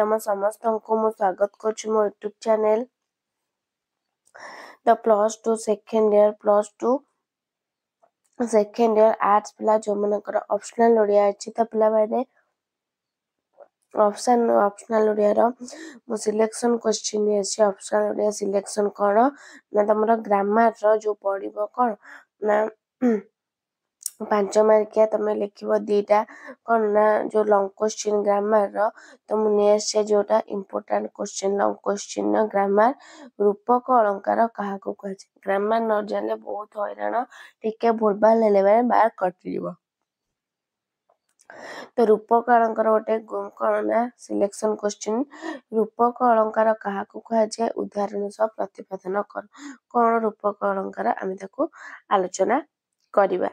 तम समस्त को मु स्वागत कर मो YouTube channel the +2 second year arts पिला जो मनकर ऑप्शनल ओडिया अछि त पिला बारे ऑप्शनल ओडिया रो मो सिलेक्शन क्वेश्चन अछि। ऑप्शनल ओडिया सिलेक्शन कोन ना तमरो ग्रामर रो जो पढिबो कोन ना 5 मार्किया तमे लिखिबो दीटा कोन ना जो लॉन्ग क्वेश्चन ग्रामर रो तो मुने से जोटा इंपोर्टेंट क्वेश्चन लॉन्ग क्वेश्चन ना ग्रामर रूपक अलंकार कहा को कहै ग्रामर न जानले बहुत हैरान टिके भूलभाल लेले बार कटि जीवो। तो रूपक अलंकार गोटे कोन ना सिलेक्शन क्वेश्चन रूपक अलंकार कहा को कहै जे उदाहरण सह प्रतिपादन कर कोन रूपक अलंकार आमे ताको आलोचना करिबा।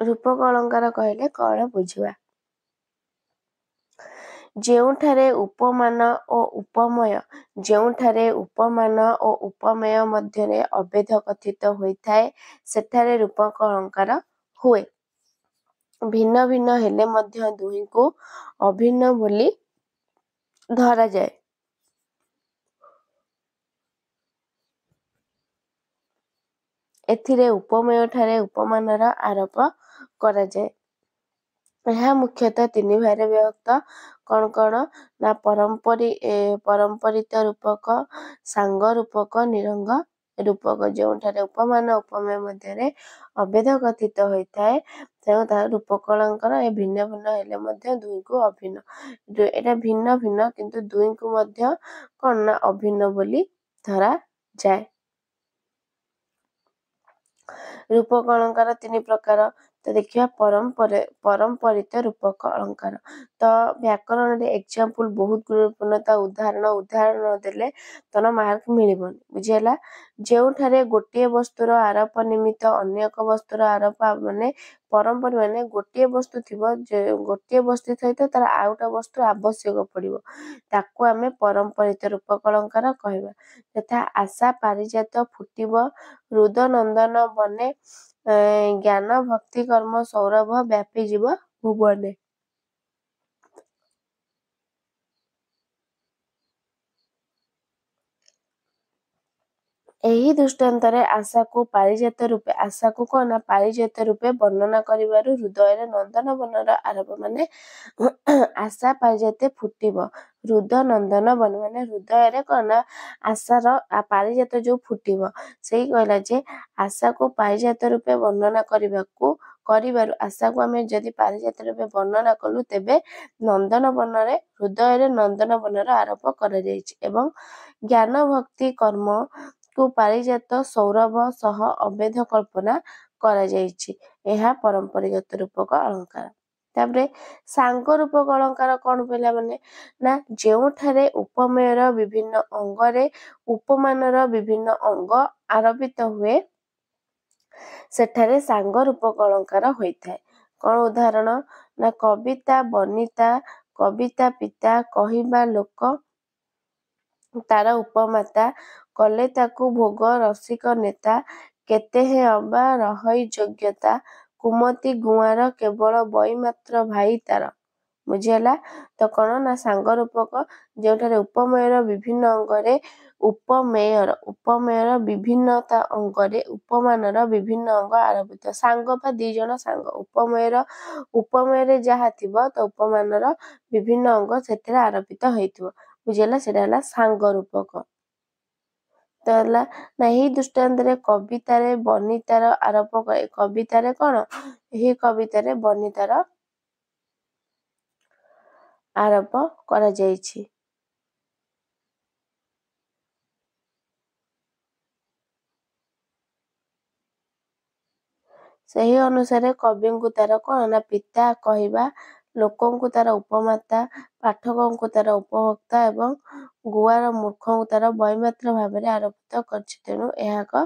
रूपक अलंकार कहले कौन बुझिबा जेउठारे उपमान ओ उपमेय मध्यरे अभेद कथित होइथाए सेठारे रूपक अलंकार हुए। भिन्न भिन्न हेले मध्य दुही को अभिन्न बोली धरा जाए। एथिरे उपमेय ठारे उपमानर आरोप करा जाए। यह मुख्यतः तीन भारे विभक्त कौन कौन ना परंपरित रूपक सांग रूपक निरंग रूपक जोठारे उपमान उपमेय मध्यरे अभेद कथित होइथाए तेणु रूपक अलंकार ए भिन्न भिन्न हेले मध्य दुई को अभिन्न एटा भिन्न भिन्न किंतु दुई को मध्य कौन ना अभिन्न बोली धरा जाए। रूपक अलंकार तीन प्रकार तो देखिए परंपरित रूपक अलंकार तो व्याकरण रे एग्जांपल बहुत गुरुत्वपूर्ण उदाहरण देले तन मार्क मिलिबन बुझियला जेउठारे गोटे वस्तुर आरोप निमित्त अन्य एक वस्तुर आरोप माने परंपरा माने गोटे वस्तु थिबो जे गोटे वस्तु सहित तार आउटा वस्तु आवश्यक पड़िबो ताको आमे परंपरित रूपक अलंकार कहबा तथा आशा पारिजात फुटिबो रुद नंदन बने ज्ञान भक्ति कर्म सौरभ व्यापी जीव भुवने। एही दृष्टांतरे आशा को कोना पारिजात रूपे वर्णना करिवारु हृदय रे नंदन बनर आरोप माने आशा पारिजाते फुटिबो रुद नंदन बन माने हृदय रे कोना आशार पारिजात जो फुटिबो सेही कहला जे आशा को पारिजात रूपे वर्णना करिवारु आशा को आमे जदि पारिजात रूपे वर्णना कलु तेबे नंदन बनरे हृदय रे नंदन बनर आरोप करा जायछि एवं ज्ञान भक्ति कर्म को पारिजात सौरभ सह अभेद कल्पना करा जायछि एहा परंपरिगत रूपक अलंकार। तापरे सांग रूपक अलंकार कौन पहला माने ना जेउठारे उपमेयर विभिन्न अंगरे उपमानर विभिन्न अंग आरोपित हुए सेठारे सांग रूपक अलंकार होइथाए। कौन उदाहरण ना कविता बनिता कविता पिता कहिबा लोक तार उपमाता कले ताकू भोग रसिक नेता केते हे अबा रहई योग्यता कुमति गुआर केवल बई मात्र भाई तार बुझियला तो कौन ना सांग रूपक जेठारे उपमेयर विभिन्न अंगरे उपमेयर विभिन्नता अंगरे उपमानर विभिन्न अंग आरोपित सांग बा दी जण सांग उपमेयर जहा थिबो तो उपमानर विभिन्न अंग सेथिरे आरोपित हेतिबो बुझियला सेटा हला सांग रूपक। तो हला ना ही दृष्टांत रे कविता रे बनितार आरोप कविता रे कोन एही कविता रे बनितार आरोप करा जायछि। सही अनुसार कवि को तार कोन ना पिता कहिबा लोकों को तार उपमाता पाठकों को तार उपभोक्ता एवं गुआर मूर्खों को तार बईमात्र भाव आरोपित करछि तेणु यह एक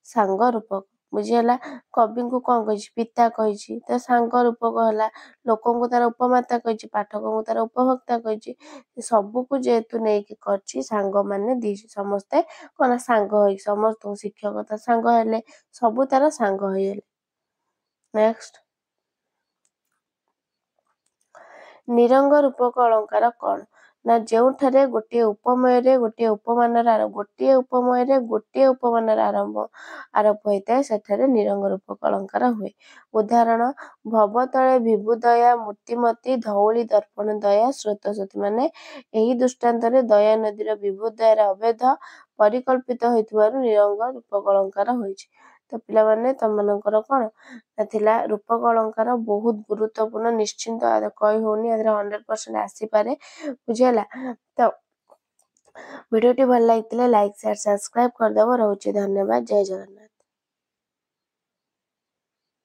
सांग रूपक बुझियला कवि को कौन कहि पिता कहि तो सांग रूपक हला लोकों को तार उपमाता कहि पाठकों को तार उपभोक्ता कहि सबु को जेतु नै कि करछि सांग माने दी समस्ते कोन सांग होई समस्त शिक्षक सांग हेले सबु तार सांग होइले। नेक्स्ट ନିରଙ୍ଗ ରୂପକ ଅଳଙ୍କାର କ'ଣ? ନା ଯେଉଁଠାରେ ଗୋଟିଏ ଉପମୟରେ ଗୋଟିଏ ଉପମାନର ଆରୋପ ହୋଇଥାଏ ସେଠାରେ ନିରଙ୍ଗ ରୂପକ ଅଳଙ୍କାର ହୁଏ। ଉଦାହରଣ ଭବତଳେ ବିଭୁଦୟା ମୂର୍ତ୍ତିମତୀ ଧଉଳି ଦର୍ପଣ ଦୟା ସ୍ରୋତସ୍ୱତୀ। ମାନେ ଏହି ଦୃଷ୍ଟାନ୍ତରେ ଦୟା ନଦୀର ବିଭୁଦୟାର ଅଭେଦ ପରିକଳ୍ପିତ ହୋଇଥିବାରୁ ନିରଙ୍ଗ ରୂପକ ଅଳଙ୍କାର ହୋଇଛି। ତ ପିଲାମାନେ ତମମାନଙ୍କର କ'ଣ ଥିଲା ରୂପକ ଅଳଙ୍କାର ବହୁତ ଗୁରୁତ୍ୱପୂର୍ଣ୍ଣ। ନିଶ୍ଚିନ୍ତ କହି ହଉନି ଏଥିରେ 100% ଆସିପାରେ। ବୁଝିହେଲା? ତ ଭିଡ଼ିଓଟି ଭଲ ଲାଗିଥିଲେ ଲାଇକ୍ ସେୟାର ସବସ୍କ୍ରାଇବ କରିଦେବ। ରହୁଛି ଧନ୍ୟବାଦ। ଜୟ ଜଗନ୍ନାଥ।